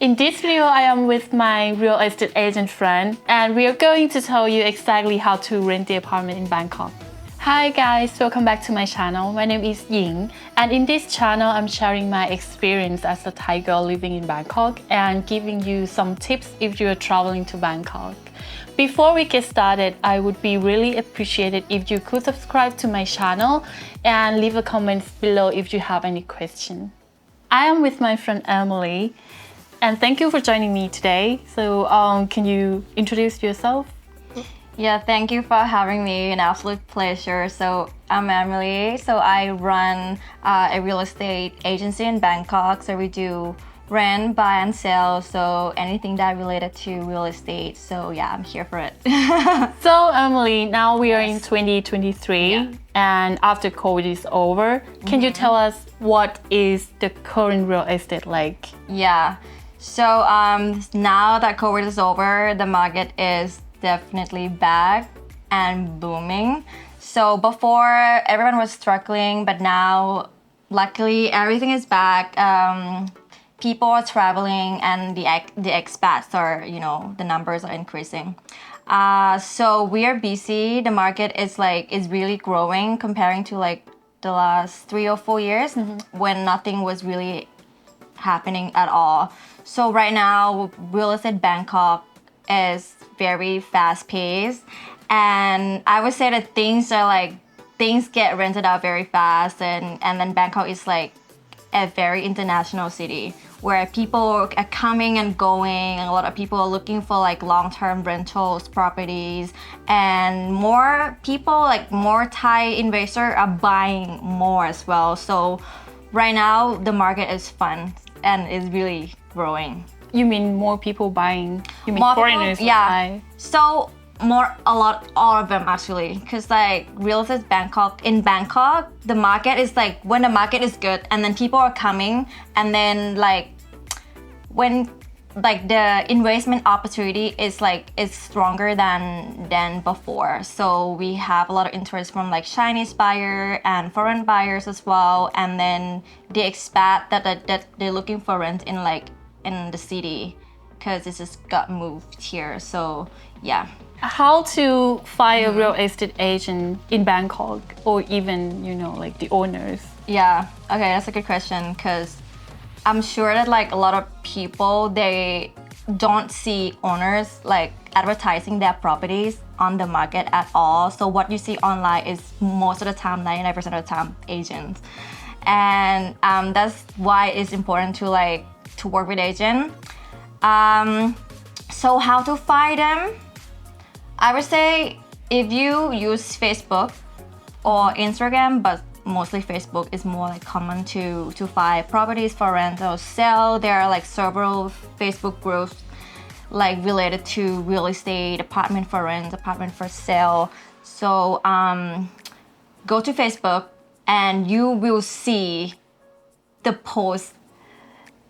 In this video, I am with my real estate agent friend, and we are going to tell you exactly how to rent the apartment in Bangkok. Hi guys, welcome back to my channel. My name is Ying, and in this channel, I'm sharing my experience as a Thai girl living in Bangkok and giving you some tips if you are traveling to Bangkok. Before we get started, I would be really appreciated if you could subscribe to my channel and leave a comment below if you have any question. I am with my friend Amelie, and thank you for joining me today. So can you introduce yourself? Yeah, thank you for having me. An absolute pleasure. So I'm Amelie. So I run a real estate agency in Bangkok. So we do rent, buy, and sell. So anything that related to real estate. So yeah, I'm here for it. So Emily, now we are in 2023, and after COVID is over, can you tell us what is the current real estate like? Yeah. So now that COVID is over, the market is definitely back and booming. So before, everyone was struggling, but now luckily everything is back. People are traveling, and the expats are, the numbers are increasing. So we are busy. The market is really growing comparing to the last 3 or 4 years when nothing was really happening at all. So right now, real estate Bangkok is very fast paced, and I would say that things get rented out very fast, and then Bangkok is a very international city where people are coming and going, and a lot of people are looking for long-term rentals properties, and more people, more Thai investors are buying more as well. So right now the market is fun and is really growing. You mean more people buying? You mean more foreigners? people, yeah. Buy? So all of them actually, because real estate in Bangkok, the market is when the market is good, and then people are coming, and then when the investment opportunity is stronger than before. So we have a lot of interest from Chinese buyer and foreign buyers as well, and then the expat that they're looking for rent in the city because it just got moved here. So yeah. How to find a real estate agent in Bangkok, or even the owners? Yeah, okay, that's a good question, because I'm sure that a lot of people, they don't see owners advertising their properties on the market at all. So what you see online is most of the time, 99% of the time, agents. And that's why it's important to work with agents. So how to find them? I would say if you use Facebook or Instagram, but mostly Facebook is more common to find properties for rent or sell. There are several Facebook groups related to real estate, apartment for rent, apartment for sale. So go to Facebook and you will see the post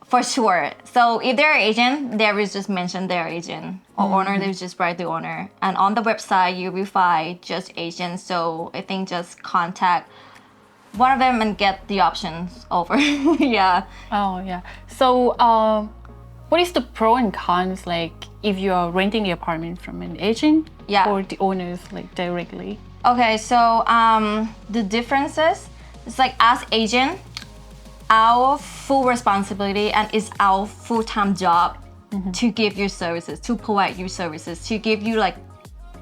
for sure. So if they're an agent, they will just mention their agent, or owner, they will just write the owner. And on the website, you will find just agents. So I think just contact one of them and get the options over. Yeah. Oh yeah. So what is the pro and cons if you are renting the apartment from an agent or the owners directly? Okay, so the differences is as agent, our full responsibility and it's our full-time job to give you services, to provide you services, to give you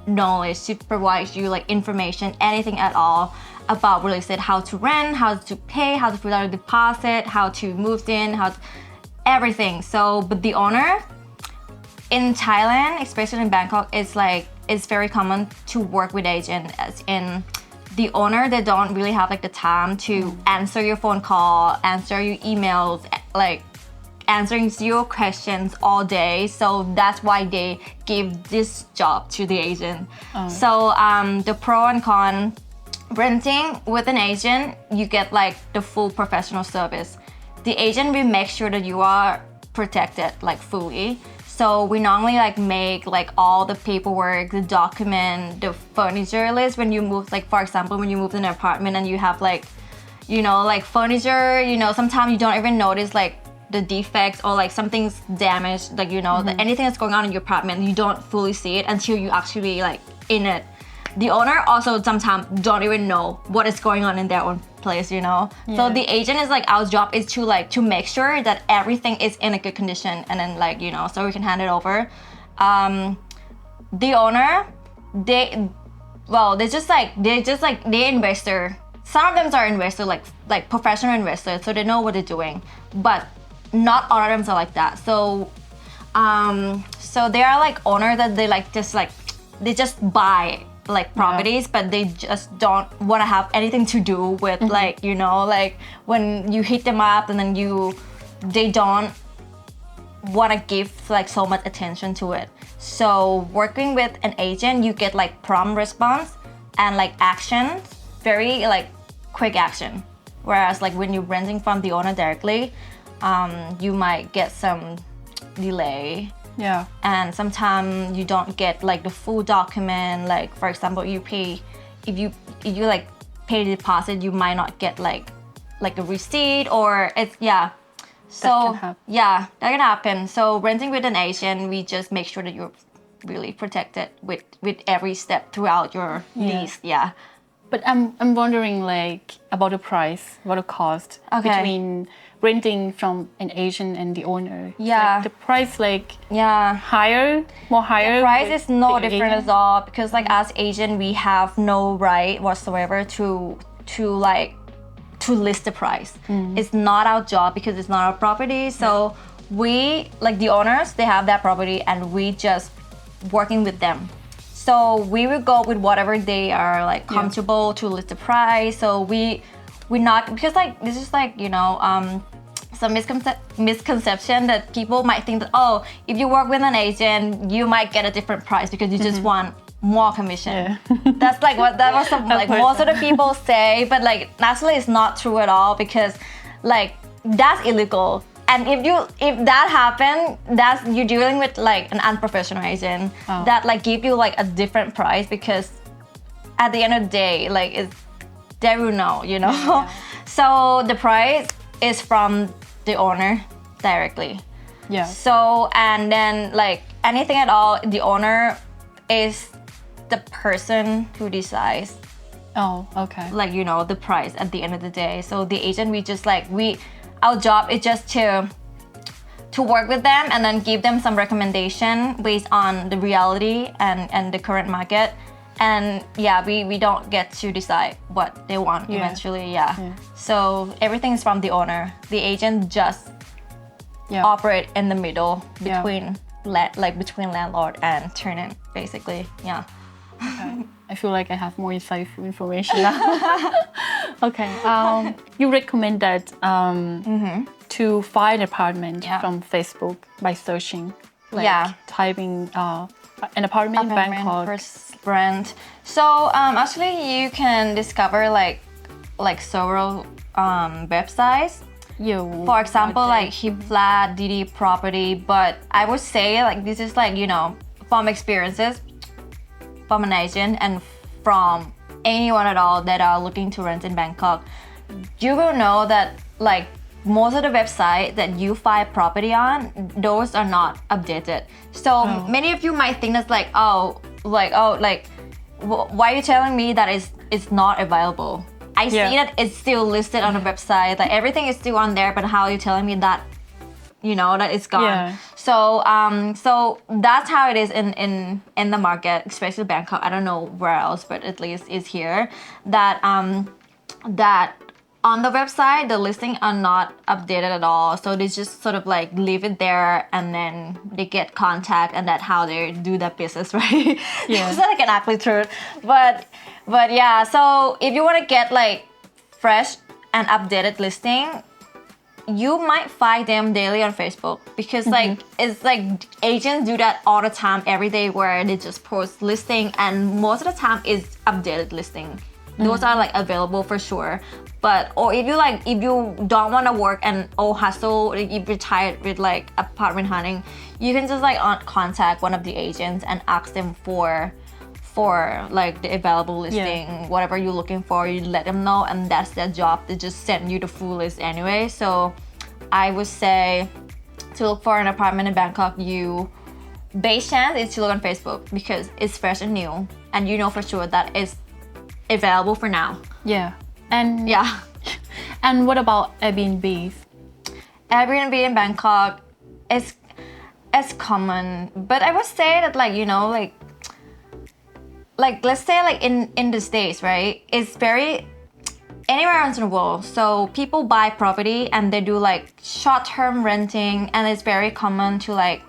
knowledge, to provide you information, anything at all about real estate, how to rent, how to pay, how to fill out a deposit, how to move in, everything. So, but the owner in Thailand, especially in Bangkok, it's very common to work with agent, as in the owner, they don't really have the time to answer your phone call, answer your emails, answering your questions all day. So that's why they give this job to the agent. So the pro and con, renting with an agent, you get the full professional service. The agent will make sure that you are protected fully. So we normally make all the paperwork, the document, the furniture list when you move. For example, when you move to an apartment and you have furniture, sometimes you don't even notice the defects or like something's damaged, like you know, anything that's going on in your apartment, you don't fully see it until you actually like in it. The owner also sometimes don't even know what is going on in their own place, you know. So the agent is like, our job is to make sure that everything is in a good condition, and then like, you know, so we can hand it over. The owner, they're investor. Some of them are investors, like professional investors, so they know what they're doing, but not all of them are like that. So so they are like owners that they just buy like properties, but they just don't want to have anything to do with like, you know, like when you hit them up and then they don't want to give like so much attention to it. So working with an agent, you get like prompt response and like actions, very like quick action. Whereas like when you're renting from the owner directly, you might get some delay. Yeah. And sometimes you don't get like the full document. Like for example, you pay, if you like pay the deposit, you might not get like a receipt, or it's So that can happen. So renting with an agent, we just make sure that you're really protected with every step throughout your lease. Yeah. But I'm wondering like about the price, about the cost between renting from an agent and the owner. Yeah. Like the price higher. The price is no different at all, because like as agent we have no right whatsoever to list the price. It's not our job because it's not our property. So we, like the owners, they have that property and we just working with them. So we will go with whatever they are like comfortable to list the price. So we're not, because like this is like, you know, some misconception that people might think that, oh, if you work with an agent, you might get a different price because you just want more commission. That's like what most of the people say, but like actually it's not true at all, because like that's illegal. And if that happened, you're dealing with like an unprofessional agent that like give you like a different price, because at the end of the day, like they will know, you know. So the price is from the owner directly. Yeah. So and then like anything at all, the owner is the person who decides. Oh, okay. Like, you know, the price at the end of the day. So the agent, our job is just to work with them and then give them some recommendation based on the reality and the current market. And we don't get to decide what they want eventually. So everything's from the owner. The agent just operate in the middle between between landlord and tenant, basically. Okay. I feel like I have more insightful information now. Okay. You recommend that to find an apartment from Facebook by searching, typing an apartment in Bangkok. First rent. So actually, you can discover like several websites. For example, like Hip Flat, DD Property. But I would say like this is like, you know, from experiences from an agent and from anyone at all that are looking to rent in Bangkok, you will know that like most of the websites that you find property on, those are not updated. So many of you might think that's like, why are you telling me that it's not available? I see that it's still listed on the website, like everything is still on there, but how are you telling me that, you know, that it's gone? So so that's how it is in the market, especially Bangkok. I don't know where else, but at least it's here that that on the website the listings are not updated at all. So they just sort of like leave it there and then they get contact, and that's how they do their business, right? It's not like an ugly truth, but yeah. So if you want to get like fresh and updated listing, you might find them daily on Facebook, because like it's like agents do that all the time, every day, where they just post listing, and most of the time is updated listing. Those are like available for sure. But or if you don't want to work and hustle, if you're tired with like apartment hunting, you can just like contact one of the agents and ask them for like the available listing, whatever you're looking for, you let them know, and that's their job. They just send you the full list anyway. So I would say to look for an apartment in Bangkok, base chance is to look on Facebook because it's fresh and new, and you know for sure that it's available for now. Yeah. And Yeah. And what about Airbnbs? Airbnb in Bangkok is common, but I would say that like, you know, like let's say like in the States, right? It's very anywhere else in the world. So people buy property and they do like short-term renting, and it's very common to like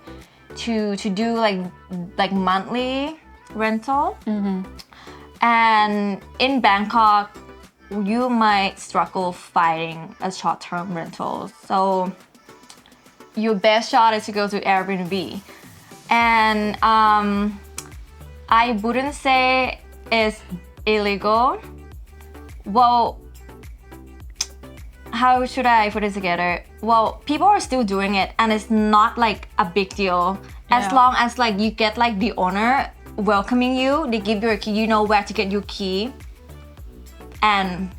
to do like monthly rental. And in Bangkok, you might struggle finding a short-term rental. So your best shot is to go to Airbnb. And I wouldn't say it's illegal. Well, how should I put it together? Well, people are still doing it, and it's not like a big deal. As long as like you get like the owner welcoming you, they give you a key, you know where to get your key. And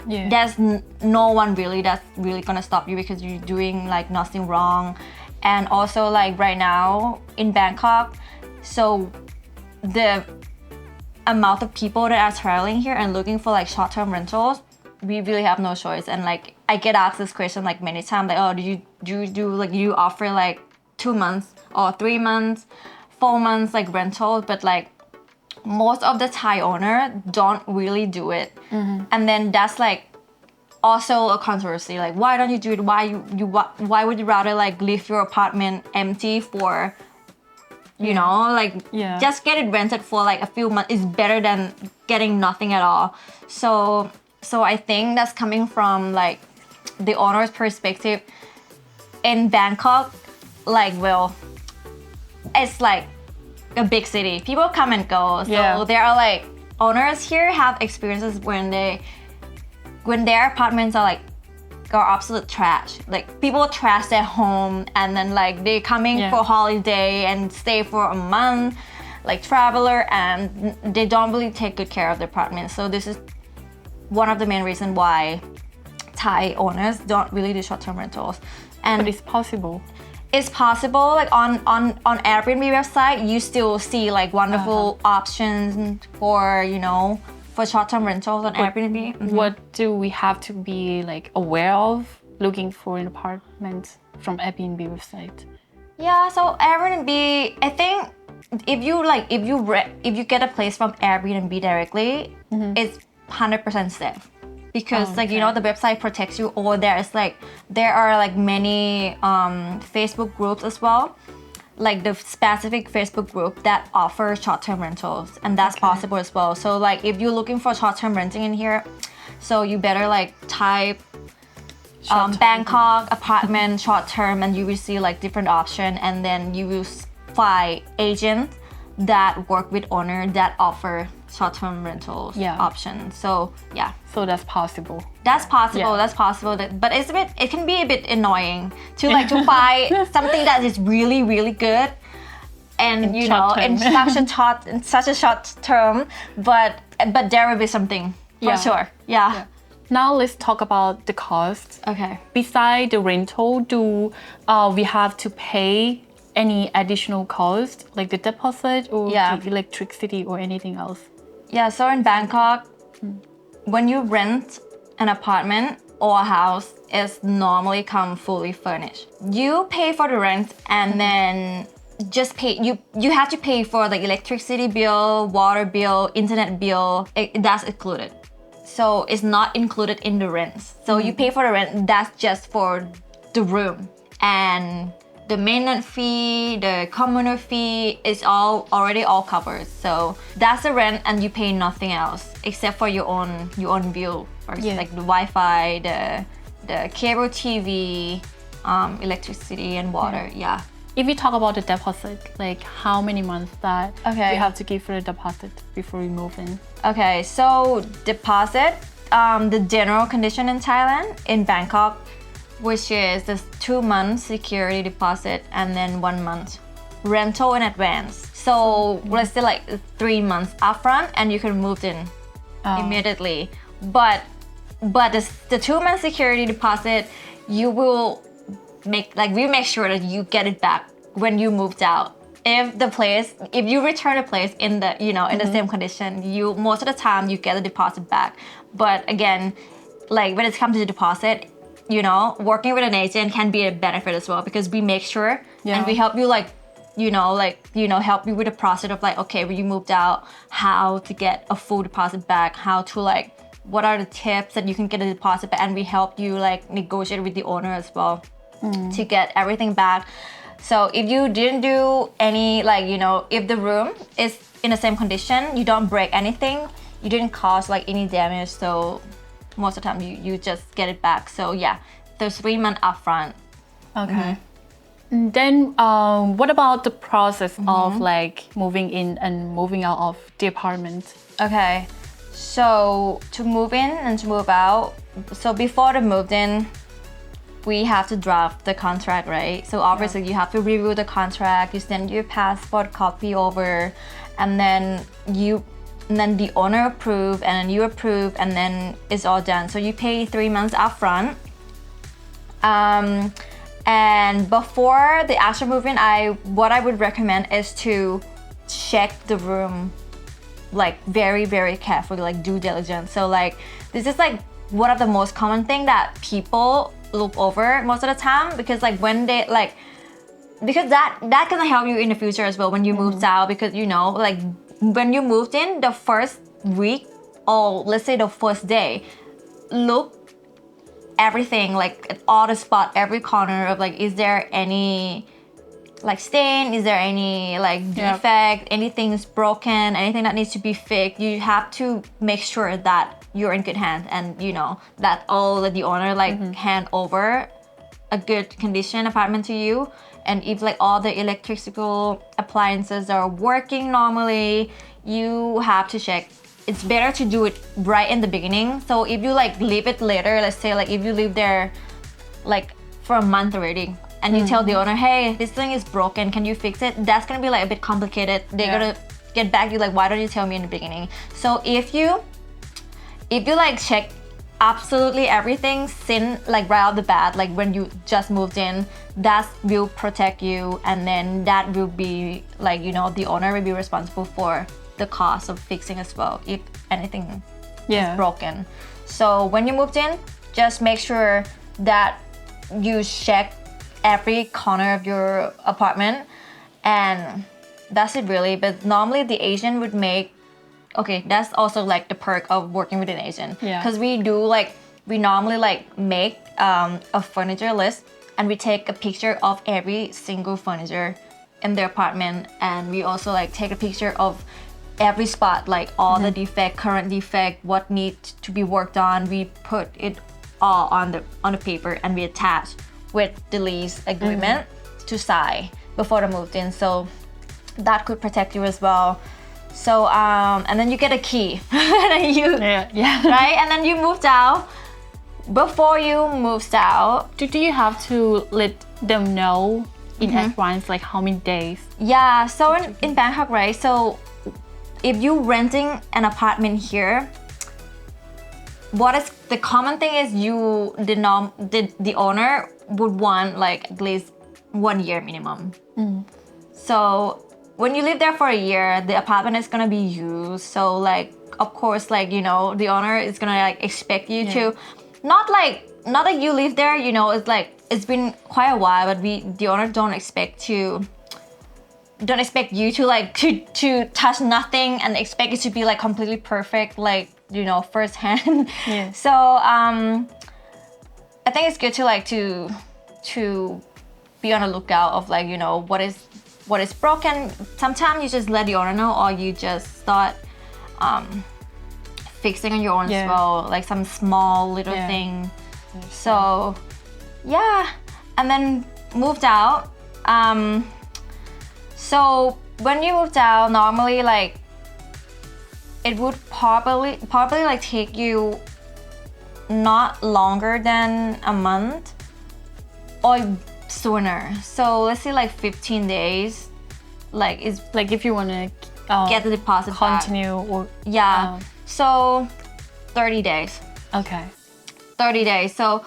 there's no one really that's really gonna stop you because you're doing like nothing wrong. And also like right now in Bangkok, so the amount of people that are traveling here and looking for like short-term rentals, we really have no choice. And like I get asked this question like many times, like, oh, do you offer like 2 months or 3 months, 4 months like rentals? But like most of the Thai owner don't really do it. And then that's like also a controversy. Like, why don't you do it? Why would you rather like leave your apartment empty for, you know, like just get it rented for like a few months is better than getting nothing at all. So I think that's coming from like the owner's perspective. In Bangkok, like, well, it's like a big city. People come and go. So there are like owners here have experiences when their apartments are absolute trash. Like people trash their home, and then like they coming for holiday and stay for a month, like traveler, and they don't really take good care of their apartment. So this is one of the main reasons why Thai owners don't really do short-term rentals. And but it's possible. It's possible. Like on Airbnb website, you still see like wonderful options for, you know, for short-term rentals on Airbnb. What do we have to be like aware of looking for an apartment from Airbnb website? Yeah, so Airbnb, I think if you get a place from Airbnb directly, it's 100% safe. Because like, you know, the website protects you, or there are like many Facebook groups as well, like the specific Facebook group that offer short-term rentals, and that's possible as well. So like if you're looking for short-term renting in here, so you better like type Bangkok apartment short-term, and you will see like different options, and then you will find agents that work with owner that offer short-term rentals options. So so that's possible. That's possible. That's possible. But it can be a bit annoying to find something that is really, really good, and you know, in such a short term. But there will be something for sure. Yeah. Now let's talk about the cost. Okay. Besides the rental, do we have to pay any additional cost, like the deposit or the electricity or anything else? Yeah, so in Bangkok, when you rent an apartment or a house, it's normally come fully furnished. You pay for the rent, and then just pay, you have to pay for the electricity bill, water bill, internet bill, that's included. So it's not included in the rent. So you pay for the rent, that's just for the room. And the maintenance fee, the communal fee is already all covered. So that's the rent, and you pay nothing else except for your own bill, like the Wi-Fi, the cable TV, electricity and water. Yeah. If we talk about the deposit, like how many months that we have to give for the deposit before we move in? Okay, so deposit, the general condition in Thailand, in Bangkok, which is the 2 months security deposit and then 1 month rental in advance. So let's say like 3 months upfront, and you can move in immediately. But the 2 month security deposit, you will make sure that you get it back when you moved out. If you return the place in the in the same condition, you most of the time you get the deposit back. But again, like when it comes to the deposit, working with an agent can be a benefit as well, because we make sure and we help you help you with the process of like, okay, when you moved out, how to get a full deposit back, how to like, what are the tips that you can get a deposit back, and we help you like negotiate with the owner as well to get everything back. So if you didn't do any if the room is in the same condition, you don't break anything, you didn't cause like any damage, so most of the time you just get it back. So yeah, there's 3 months upfront. Okay. Then what about the process of like moving in and moving out of the apartment? Okay, so to move in and to move out, so before the moved in, we have to draft the contract, right? So obviously you have to review the contract, you send your passport copy over, and then the owner approve, and then you approve, and then it's all done. So you pay 3 months upfront. And before the actual move-in, what I would recommend is to check the room like very, very carefully, like due diligence. So like this is like one of the most common thing that people look over most of the time, because like when they like, because that can help you in the future as well when you moved out, because like when you moved in the first week, or let's say the first day, look everything, like at all the spot, every corner of like, is there any like stain, is there any like defect, anything's broken, anything that needs to be fixed. You have to make sure that you're in good hands, and that all that the owner like hand over a good condition apartment to you. And if like all the electrical appliances are working normally, you have to check. It's better to do it right in the beginning. So if you like leave it later, let's say like if you live there like for a month already, and you tell the owner, hey, this thing is broken, can you fix it? That's gonna be like a bit complicated. They're gonna get back to you like, why don't you tell me in the beginning? So if you like check absolutely everything since like right off the bat, like when you just moved in, that will protect you, and then that will be like the owner will be responsible for the cost of fixing as well if anything is broken. So when you moved in, just make sure that you check every corner of your apartment, and that's it really. But normally the agent would make, okay, that's also like the perk of working with an agent, because we normally like make a furniture list, and we take a picture of every single furniture in the apartment, and we also like take a picture of every spot, like all the defect, current defect, what needs to be worked on. We put it all on the paper, and we attach with the lease agreement to sign before the move in. So that could protect you as well. So and then you get a key and you right, and then you moved out. Before you moved out, do you have to let them know in advance like how many days? Yeah, so in Bangkok, right, so if you renting an apartment here, what is the common thing is the owner would want like at least 1 year minimum. So when you live there for a year, the apartment is gonna be used. So like, of course, like the owner is gonna like expect you to not that you live there, it's like it's been quite a while, but the owner don't expect you to like to touch nothing and expect it to be like completely perfect, like firsthand. So I think it's good to like to be on the lookout of like what is broken. Sometimes you just let the owner know, or you just start fixing on your own as well, like some small little thing. So yeah, and then moved out. So when you moved out, normally like it would probably like take you not longer than a month or sooner. So let's say like 15 days, like it's like if you want to get the deposit continue back. Or so 30 days. Okay. 30 days. So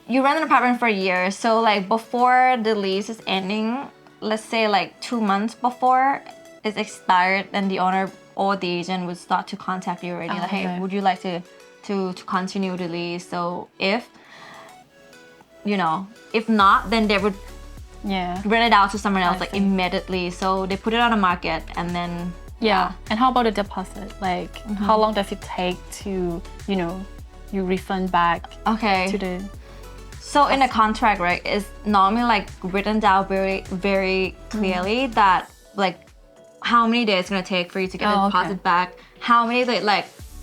you rent an apartment for a year. So like before the lease is ending, let's say like 2 months before it's expired, then the owner or the agent would start to contact you already. Like, hey, would you like to continue the lease? So if if not, then they would rent it out to someone else like immediately. So they put it on the market and then And how about the deposit? Like how long does it take to you refund back to the So in a contract, right, it's normally like written down very, very clearly that like how many days it's gonna take for you to get the deposit back. How many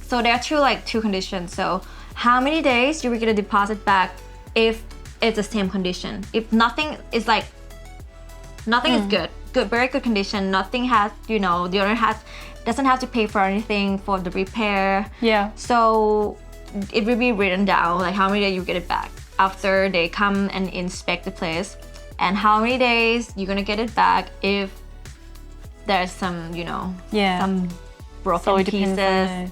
so there are two conditions. So how many days you will get a deposit back if it's the same condition. If nothing is is good, very good condition. Nothing has, the owner doesn't have to pay for anything for the repair. Yeah. So it will be written down like how many days you get it back after they come and inspect the place, and how many days you're gonna get it back if there's some some broken pieces.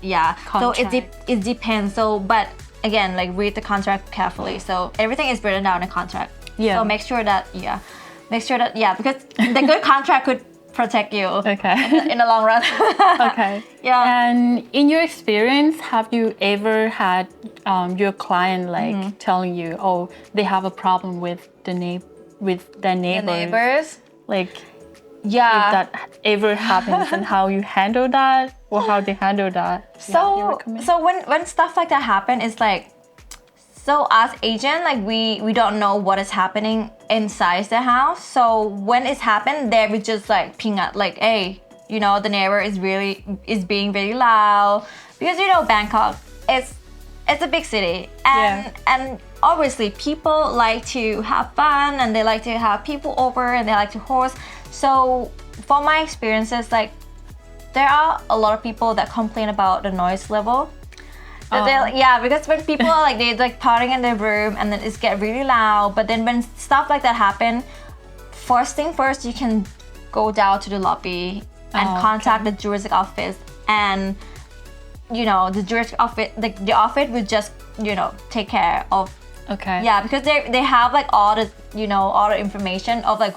So it depends. So but again, like read the contract carefully. So everything is written down in the contract. So make sure that because the good contract could protect you in the long run. And in your experience, have you ever had your client telling you, oh, they have a problem with their neighbors? Like, if that ever happens, and how you handle that, or how they handle that? So when stuff like that happen, it's like, so as agent, like we don't know what is happening inside the house. So when it's happened, they would just like ping out like, hey, the neighbor is being very loud, because Bangkok it's a big city, and obviously people like to have fun, and they like to have people over, and they like to host. So from my experiences, like there are a lot of people that complain about the noise level. Because when people are they're partying in their room, and then it's get really loud. But then when stuff like that happen, first thing first, you can go down to the lobby and contact the juristic office, and the juristic office, the office will just take care of. Because they have like all the all the information of like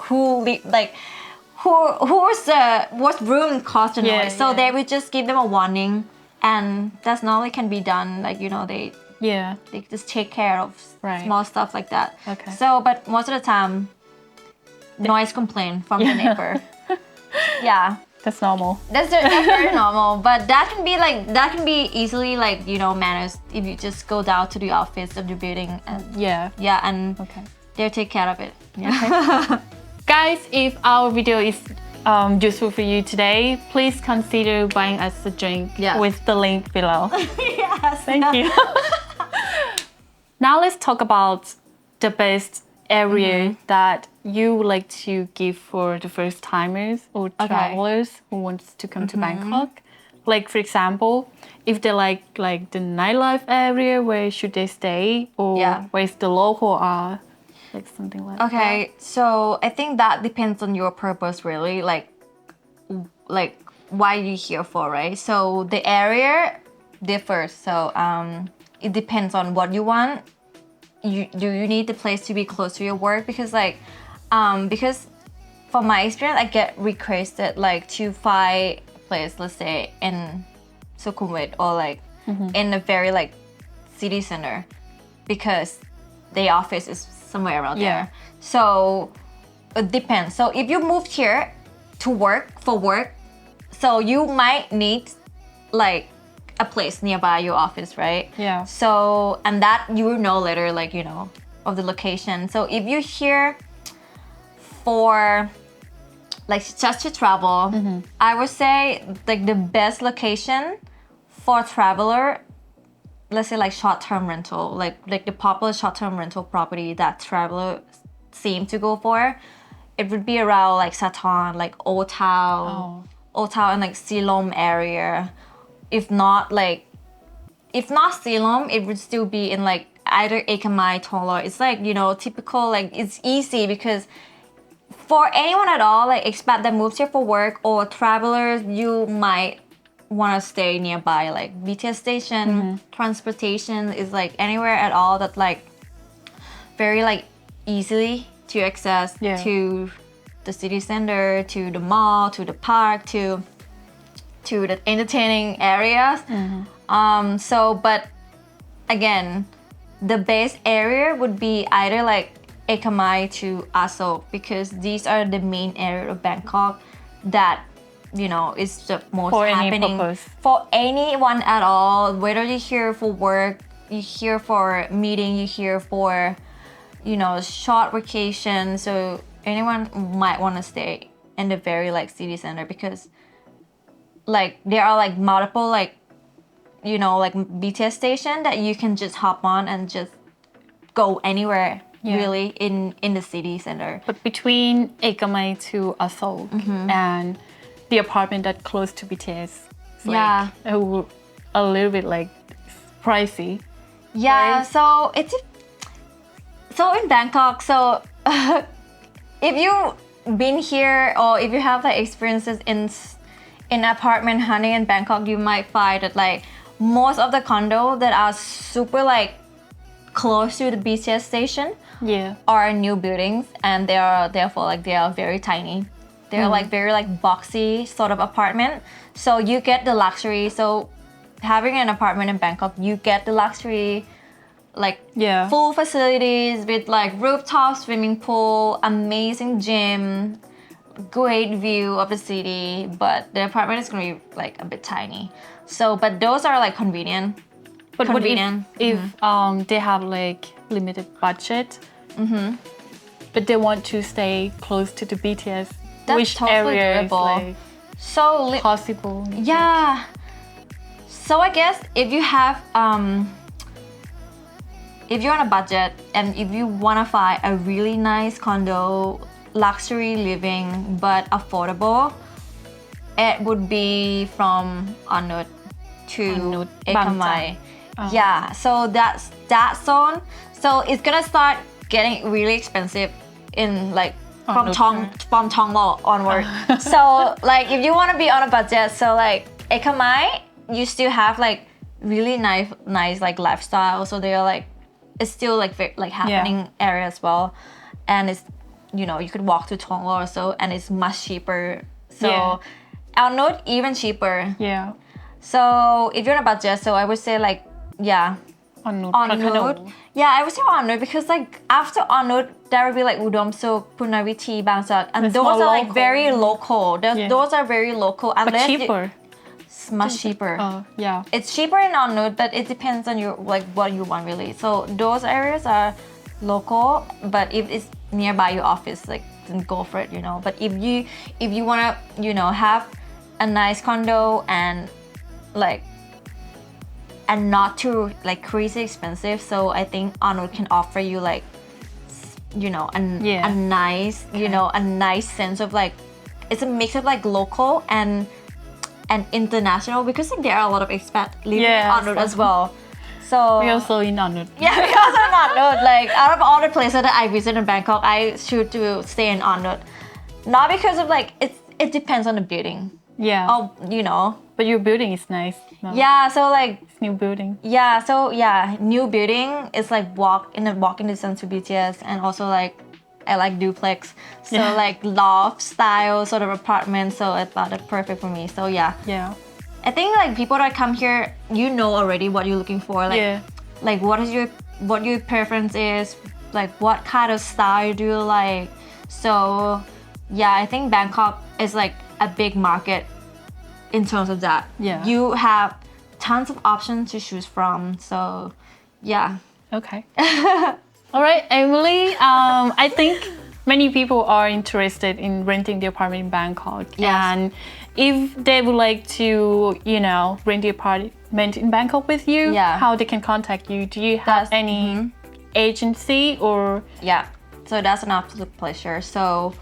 what room caused the noise. So they will just give them a warning. And that's normally can be done, like they just take care of small stuff like that. So, but most of the time, noise complaint from the neighbor. That's normal. That's very normal. But that can be easily managed if you just go down to the office of the building and and they'll take care of it. Guys, if our video is useful for you today, please consider buying us a drink with the link below. Thank you. Now let's talk about the best area that you would like to give for the first timers or travelers who wants to come to Bangkok. Like for example, if they like the nightlife area, where should they stay, or where's the local are? Like something like that. So I think that depends on your purpose, really, like why you're here for, right? So the area differs. So it depends on what you want. Do you need the place to be close to your work? Because because from my experience, I get requested to find a place, let's say in Sukhumvit or in a very city center, because the office is somewhere around there. So it depends. So if you moved here to work, so you might need a place nearby your office, right? So, and that you will know later, of the location. So if you're here for just to travel, I would say the best location for a traveler, let's say short-term rental, like the popular short-term rental property that travelers seem to go for, it would be around Sathorn, Old Town, and Silom area. If not Silom, it would still be in either Ekamai, Tolo. It's typical, it's easy, because for anyone at all, expat that moves here for work or travelers, you might want to stay nearby BTS station. Transportation is anywhere at all that very like easily to access to the city center, to the mall, to the park, to the entertaining areas. So but again, the best area would be either like Ekamai to Aso, because these are the main area of Bangkok that is the most for happening any purpose. for anyone at all, whether you're here for work, you're here for meeting, you're here for short vacation. So anyone might want to stay in the very like city center, because like there are like multiple like like BTS station that you can just hop on and just go anywhere really in the city center. But between Ekamai to Aso and the apartment that close to BTS, it's like a little bit like pricey. Yeah, right? So in Bangkok, so if you've been here or if you have like experiences in apartment hunting in Bangkok, you might find that like most of the condo that are super like close to the BTS station are new buildings, and they are therefore like they are very tiny. They're like very like boxy sort of apartment. So you get the luxury. So having an apartment in Bangkok, you get the luxury, like full facilities with like rooftop swimming pool, amazing gym, great view of the city, but the apartment is gonna be like a bit tiny. So, but those are like convenient. But what if they have like limited budget, but they want to stay close to the BTS? That's Which totally area is doable. like So possible? yeah. So I guess if you have if you're on a budget and if you wanna find a really nice condo, luxury living but affordable, it would be from Anut to Ekamai. Yeah, so that's that zone. So it's gonna start getting really expensive in like from Thonglo onward. So like if you want to be on a budget, so like Ekamai, you still have like really nice like lifestyle. So they're like it's still like very, like happening area as well, and it's you could walk to Thonglo or so, and it's much cheaper. So Anut even cheaper. Yeah. So if you're on a budget, so I would say like Anut. Yeah, I would say Anut because like after Anut, there will be like Udom Suk, Punawiti, Bangsak, and That's those are like local. very local. Those are very local. But cheaper. It's much cheaper. Yeah. It's cheaper in Anut, but it depends on your like what you want really. So those areas are local, but if it's nearby your office, like then go for it, But if you wanna, have a nice condo and like and not too like crazy expensive, so I think Anut can offer you like a nice a nice sense of like it's a mix of like local and international, because like there are a lot of expats living in Anut as well. So we also in Anut. Yeah, we also in Anut. Like out of all the places that I visit in Bangkok, I choose to stay in Anut, not because of like it depends on the building. Yeah. Oh, But your building is nice. No? Yeah, so like It's new building. yeah, so yeah, new building is like walking distance to BTS, and also like I like duplex, so like loft style sort of apartment. So I thought it's perfect for me. So yeah, I think like people that come here, already what you're looking for. Like like what your preference is, like what kind of style do you like. So yeah, I think Bangkok is like a big market in terms of that. Yeah. You have tons of options to choose from. So yeah. Okay. All right, Emily. I think many people are interested in renting the apartment in Bangkok. Yes. And if they would like to, rent the apartment in Bangkok with you, how they can contact you? Do you have any agency or? Yeah. So that's an absolute pleasure. So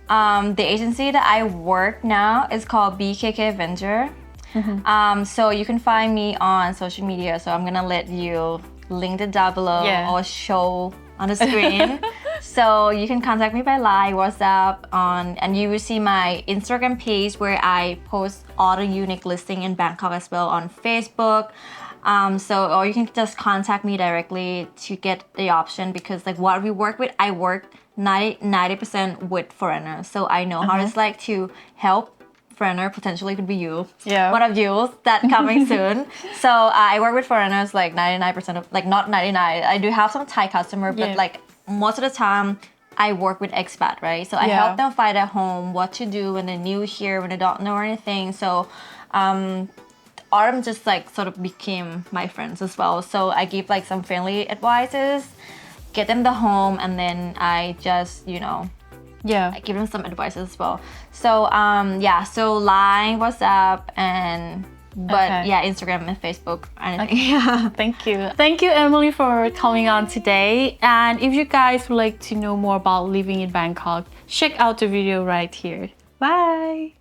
the agency that I work now is called BKK Venture. So you can find me on social media. So I'm gonna let you link it down below or show on the screen. So you can contact me by Line, WhatsApp, and you will see my Instagram page where I post all the unique listing in Bangkok as well on Facebook. So, or you can just contact me directly to get the option, because like what we work with, I work 90% with foreigners. So I know how it's like to help foreigner, potentially could be you. Yeah. One of you that coming soon. So I work with foreigners like 99% of, like not 99. I do have some Thai customer, but like most of the time I work with expat, right? So I help them find a home, what to do when they're new here, when they don't know anything. So Autumn just like sort of became my friends as well. So I give like some friendly advices, get them the home, and then I just, you know, I give them some advice as well. So yeah, so Line, WhatsApp, and Instagram and Facebook, anything. Yeah. Thank you, Emily, for coming on today. And if you guys would like to know more about living in Bangkok, check out the video right here. Bye.